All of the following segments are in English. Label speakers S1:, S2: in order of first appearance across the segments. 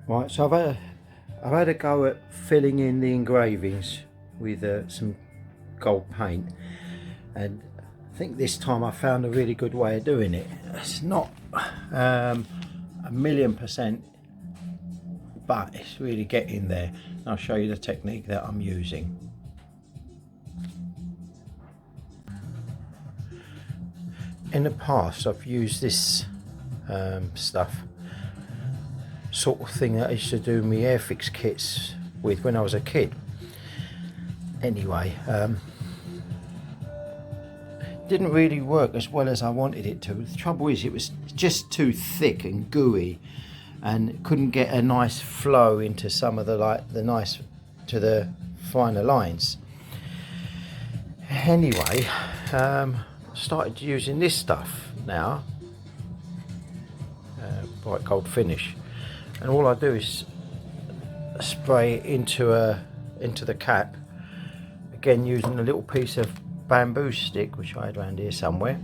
S1: Right, so I've had a go at filling in the engravings with some gold paint, and I think this time I found a really good way of doing it. It's not 1,000,000%, but it's really getting there. I'll show you the technique that I'm using. In the past I've used this stuff, sort of thing that I used to do my Airfix kits with when I was a kid. Anyway, didn't really work as well as I wanted it to. The trouble is it was just too thick and gooey, and couldn't get a nice flow into some of the finer lines. Anyway, started using this stuff now, bright gold finish, and all I do is spray it into the cap, again using a little piece of bamboo stick which I had around here somewhere.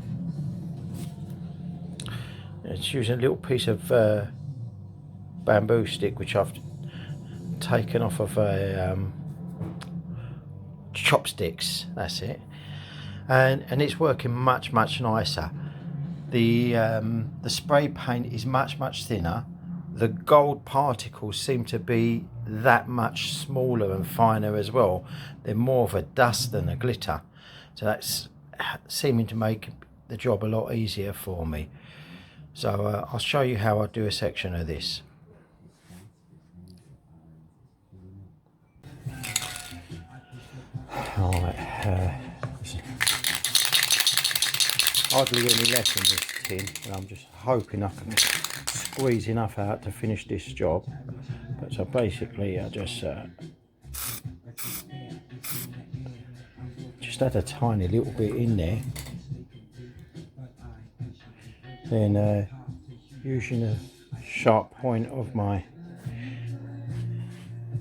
S1: It's using a little piece of bamboo stick which I've taken off of a chopsticks, that's it, and it's working much nicer. The spray paint is much thinner. The gold particles seem to be that much smaller and finer as well. They're more of a dust than a glitter, so that's seeming to make the job a lot easier for me. So I'll show you how I do a section of this. Alright, hardly any left in this tin, and I'm just hoping I can squeeze enough out to finish this job. But so basically I just add a tiny little bit in there, then using a sharp point of my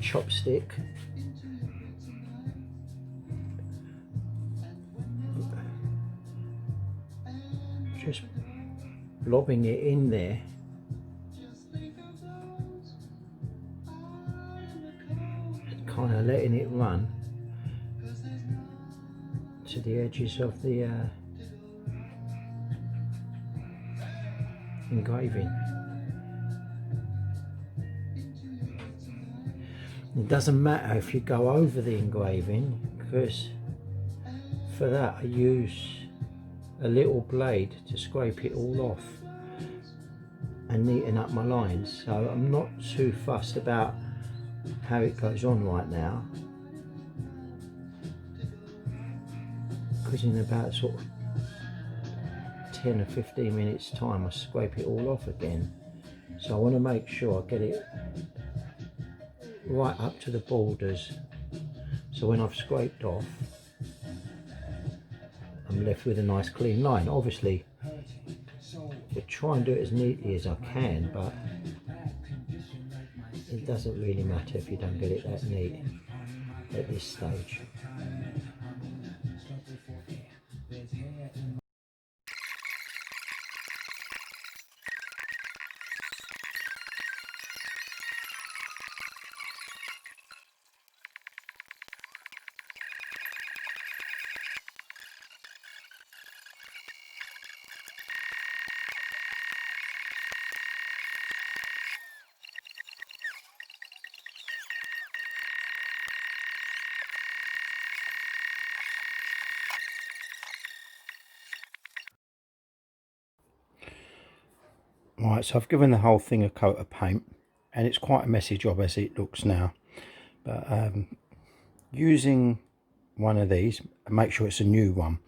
S1: chopstick, just lobbing it in there, kind of letting it run to the edges of the engraving. It doesn't matter if you go over the engraving, because for that I use a little blade to scrape it all off and neaten up my lines. So I'm not too fussed about how it goes on right now, because in about sort of 10 or 15 minutes time I scrape it all off again. So I want to make sure I get it right up to the borders, so when I've scraped off I'm left with a nice clean line. Obviously I try and do it as neatly as I can, but it doesn't really matter if you don't get it that neat at this stage. Right, so I've given the whole thing a coat of paint, and it's quite a messy job as it looks now, but using one of these, make sure it's a new one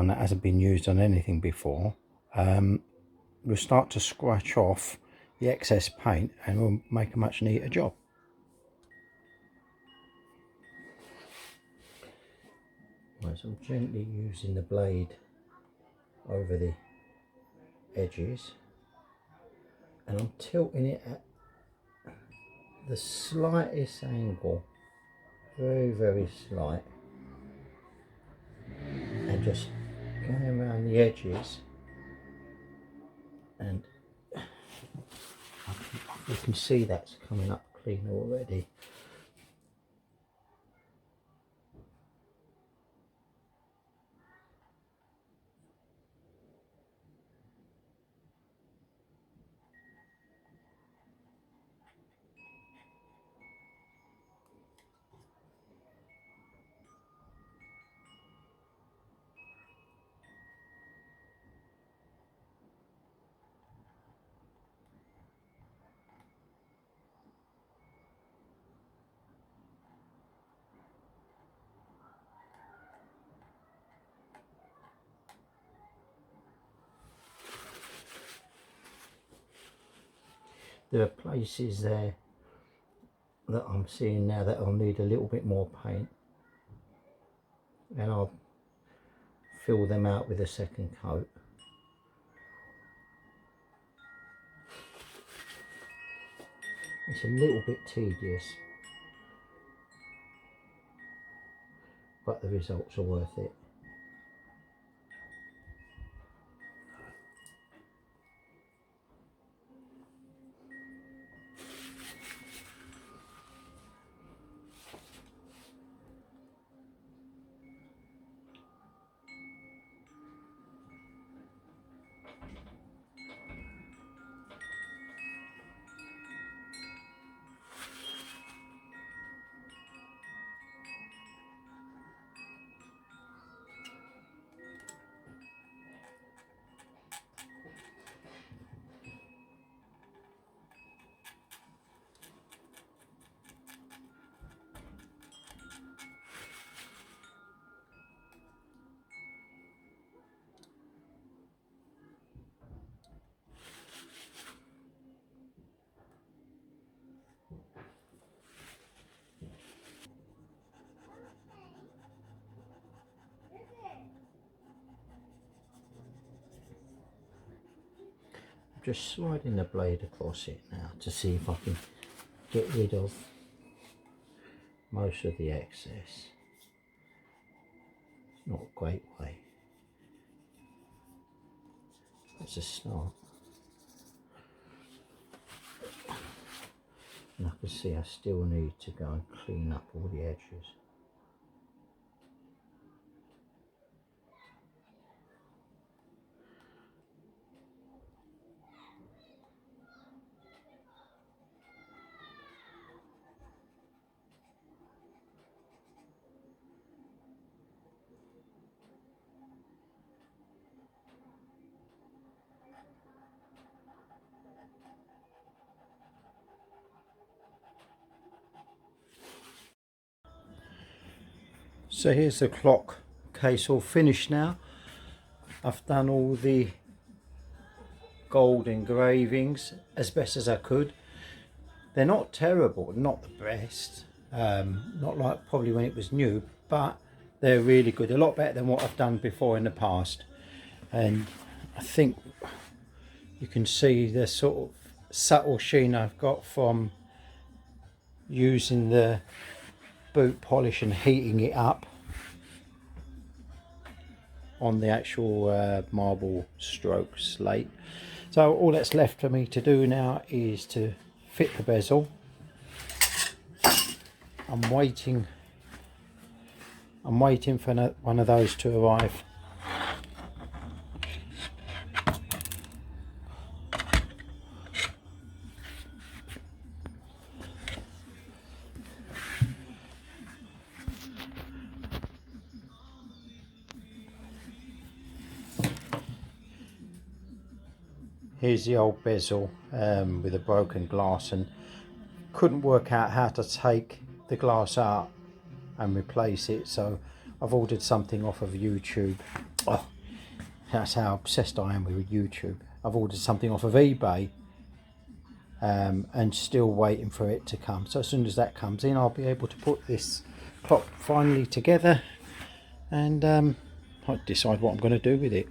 S1: that hasn't been used on anything before, we'll start to scratch off the excess paint and we'll make a much neater job. Right, so I'm gently using the blade over the edges, and I'm tilting it at the slightest angle, very slight, and just going around the edges, and I You can see that's coming up clean already. There are places there that I'm seeing now that I'll need a little bit more paint, and I'll fill them out with a second coat. It's a little bit tedious, but the results are worth it. Just sliding the blade across it now to see if I can get rid of most of the excess. It's not a great way. It's a start. And I can see I still need to go and clean up all the edges. So here's the clock case all finished now. I've done all the gold engravings as best as I could. They're not terrible, not the best, not like probably when it was new, but they're really good, a lot better than what I've done before in the past. And I think you can see the sort of subtle sheen I've got from using the boot polish and heating it up on the actual marble stroke slate. So all that's left for me to do now is to fit the bezel. I'm waiting for one of those to arrive. Here's the old bezel with a broken glass, and couldn't work out how to take the glass out and replace it, so I've ordered something off of YouTube. Oh, that's how obsessed I am with YouTube. I've ordered something off of eBay and still waiting for it to come. So as soon as that comes in, I'll be able to put this clock finally together and I'll decide what I'm going to do with it.